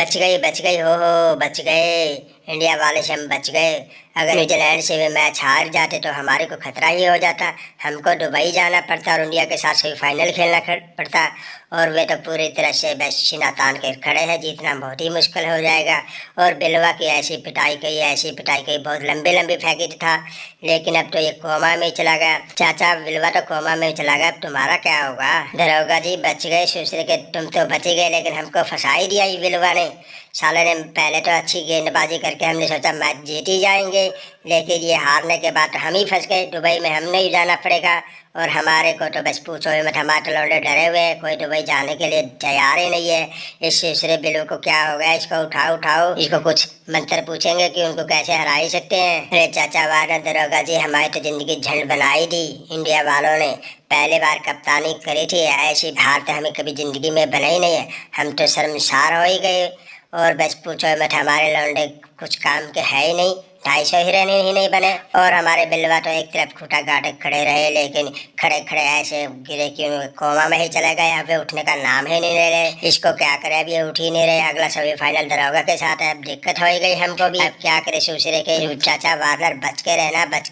बच गई हो बच गए। इंडिया वाले से हम बच गए। अगर न्यूजीलैंड से वे मैच हार जाते तो हमारे को खतरा ही हो जाता। हमको दुबई जाना पड़ता और इंडिया के साथ सेमीफाइनल खेलना पड़ता। और वे तो पूरी तरह से बस सीना तान के खड़े हैं, जीतना बहुत ही मुश्किल हो जाएगा। और बिलवा की ऐसी पिटाई की, बहुत लंबी लंबी फेंकी था। लेकिन अब तो ये कोमा में चला गया। चाचा बिलवा तो कोमा में चला गया, अब तुम्हारा क्या होगा? दरोगा जी बच गए, सोच के तुम तो बच गए, लेकिन हमको फंसा ही दिया ये बिलवा ने। साले ने पहले तो अच्छी गेंदबाजी करके हमने सोचा मैच जीत ही जाएंगे, लेकिन ये हारने के बाद हम ही फंस गए। दुबई में हमने ही जाना पड़ेगा और हमारे को तो बस पूछो ही मत, हमारे लौंडे डरे हुए हैं, कोई दुबई जाने के लिए तैयार ही नहीं है। इस दूसरे बिल्लू को क्या हो गया? इसको उठाओ उठाओ, इसको कुछ मंत्र पूछेंगे कि उनको कैसे हरा ही सकते हैं। अरे चाचा वाह दरोगा जी, हमारी तो जिंदगी झंड बनाई दी इंडिया वालों ने। पहली बार कप्तानी करी थी, ऐसी हार तो हमें कभी जिंदगी में बना ही नहीं है। हम तो शर्मसार हो ही गए। और बस पूछो मत, हमारे लौंडे कुछ काम के है ही नहीं, 250 हिरन ही नहीं बने। और हमारे बिलवा तो एक तरफ खूटा गाटे खड़े रहे, लेकिन खड़े खड़े ऐसे गिरे कि कोमा में ही चले गए। अभी उठने का नाम ही नहीं ले रहे। इसको क्या करे, अभी उठ ही नहीं रहे। अगला सेमीफाइनल दरोगा के साथ है, अब दिक्कत हो ही गई हमको भी। अब क्या करे, दूसरे के चाचा वार्नर बच के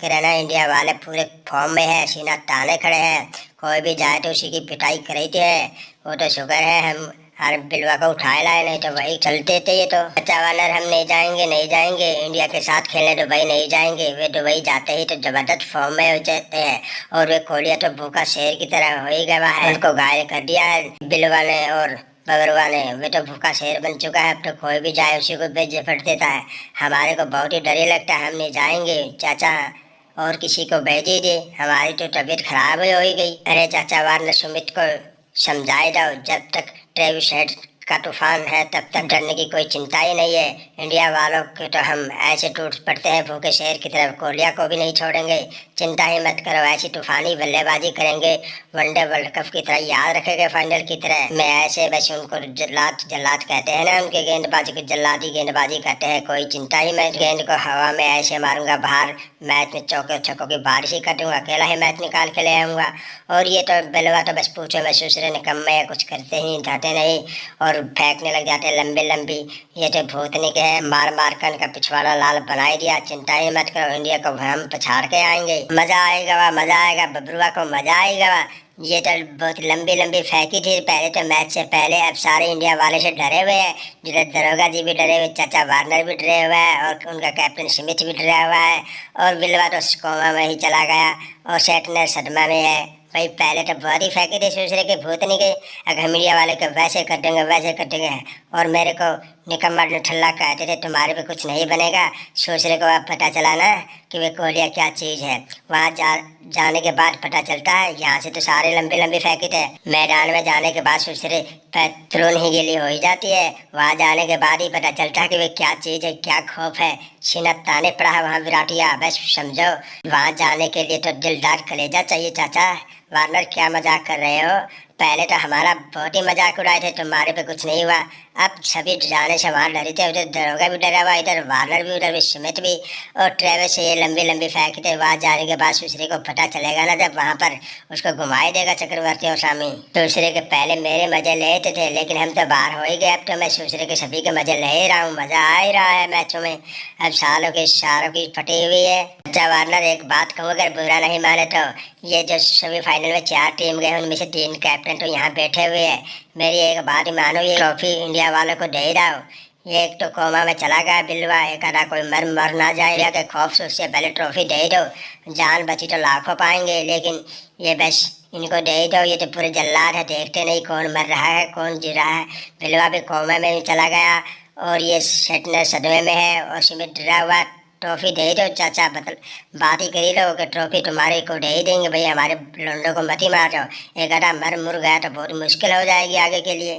रहना। इंडिया वाले पूरे फॉर्म में है, सीना ताने खड़े हैं। कोई भी जाए तो उसी की पिटाई कर ही है। वो तो शुक्र है हम हर बिलवा को उठाए लाए, नहीं तो वही चलते थे। ये तो चाचा वानर हम नहीं जाएंगे इंडिया के साथ खेलने, दुबई नहीं जाएंगे। वे दुबई जाते ही तो जबरदस्त फॉर्म में हो जाते हैं। और वे कोहलिया तो भूखा शेर की तरह हो ही गया है, उनको घायल कर दिया है बिलवा ने और बबरुआ ने। वे तो भूखा शेर बन चुका है, अब तो कोई भी जाए उसी को बेइज्जत देता है। हमारे को बहुत ही डर ही लगता है, हम नहीं जाएंगे चाचा, और किसी को भेज दीजिए, हमारी तो तबीयत खराब ही हो ही गई। अरे चाचा वानर सुमित को समझाए जाओ, जब तक ट्रेविस हेड का तूफान है तब तक डरने की कोई चिंता ही नहीं है। इंडिया वालों के तो हम ऐसे टूट पड़ते हैं भूखे शेर की तरफ, कोहलिया को भी नहीं छोड़ेंगे। चिंता ही मत करो, ऐसी तूफानी बल्लेबाजी करेंगे, वनडे वर्ल्ड कप की तरह याद रखेंगे, फाइनल की तरह। मैं ऐसे बस उनको जल्लाद कहते हैं ना, उनके गेंदबाजी को जल्लादी गेंदबाजी कहते हैं। कोई चिंता ही मैं गेंद को हवा में ऐसे मारूंगा, बाहर मैच में चौके छक्कों की बारिश ही करूंगा, अकेला ही मैच निकाल के ले आऊंगा। और ये तो बिलवा तो बस पूछो मैं, दूसरे निकम्मे है, कुछ करते ही जाते नहीं और फेंकने लग जाते लंबी लंबी। ये तो भूतनी के है, मार मार कर का पिछवाड़ा लाल बनाई दिया। चिंता ही मत करो, इंडिया को हम पछाड़ के आएंगे। मजा आएगा बबरुआ को मजा आएगा। ये तो बहुत लंबी लंबी फेंकी थी पहले तो मैच से पहले। अब सारे इंडिया वाले से डरे हुए हैं, जिधर दरोगा जी भी डरे हुए, चाचा वार्नर भी डरे हुआ है और उनका कैप्टन स्मिथ भी डरा हुआ है। और बिलवा तो कोमा में ही चला गया और सेटनर सदमा में है। भाई पहले तो बहुत ही फेंके थे दूसरे के भूतनी के, अगर मीडिया वाले को वैसे कर देंगे और मेरे को निकम्मा ठल्ला कहते थे तुम्हारे पे कुछ नहीं बनेगा। दूसरे को अब पता चला ना कि वे कोहलिया क्या चीज़ है। वहाँ जाने के बाद पता चलता है, यहाँ से तो सारे लंबे लंबे फेंके थे, मैदान में जाने के बाद दूसरे पैरों ही गिली हो ही जाती है। वहाँ जाने के बाद ही पता चलता है कि वे क्या चीज़ है, क्या खौफ है। सीना ताने पड़ा है वहाँ विराटिया, बस समझो। वहाँ जाने के लिए तो दिलदार कलेजा चाहिए चाचा। वार्नर क्या मजाक कर रहे हो? पहले तो हमारा बहुत ही मजाक उड़ाए थे, तुम्हारे पे कुछ नहीं हुआ। अब सभी जाने से वहाँ डरे थे, उधर दरोगा भी डरा हुआ, इधर वार्नर भी, उधर स्मिथ भी। और ट्रेविस से ये लंबी लंबी फेंकते थे। वहाँ जाने के बाद दूसरे को पता चलेगा ना, जब वहाँ पर उसको घुमाई देगा चक्रवर्ती और स्वामी। दूसरे के पहले मेरे मजे लेते थे, लेकिन हम तो बाहर हो ही गए। अब तो मैं दूसरे के सभी के मजे ले ही रहा हूँ, मजा आ ही रहा है मैचों में। अब सालों की फटी हुई है। अच्छा वार्नर एक बात कहूँ, अगर बुरा नहीं माने तो ये जो सेमीफाइनल में 4 टीम गए उनमें से 3 कैप्टन तो यहाँ बैठे हुए हैं। मेरी एक बात मानो, ये ट्रॉफी इंडिया वालों को दे ही रहा हो। ये एक तो कोमा में चला गया बिलवा, एक आधा कोई मर ना जाए या के खौफ से, उससे पहले ट्रॉफी दे ही दो। जान बची तो लाखों पाएंगे, लेकिन ये बस इनको दे ही दो। ये तो पूरे जल्लाद है, देखते नहीं कौन मर रहा है कौन जी रहा है। बिलवा भी कोमा में भी चला गया और ये सेटनर सदमे में है और सिमित डरा हुआ। ट्रॉफी दे दो चाचा, बात ही करी लो कि ट्रॉफी तुम्हारे को दे ही देंगे। भाई हमारे लौंडों को मत ही मार जाओ, एक आधा मर मुर गया तो बहुत मुश्किल हो जाएगी आगे के लिए।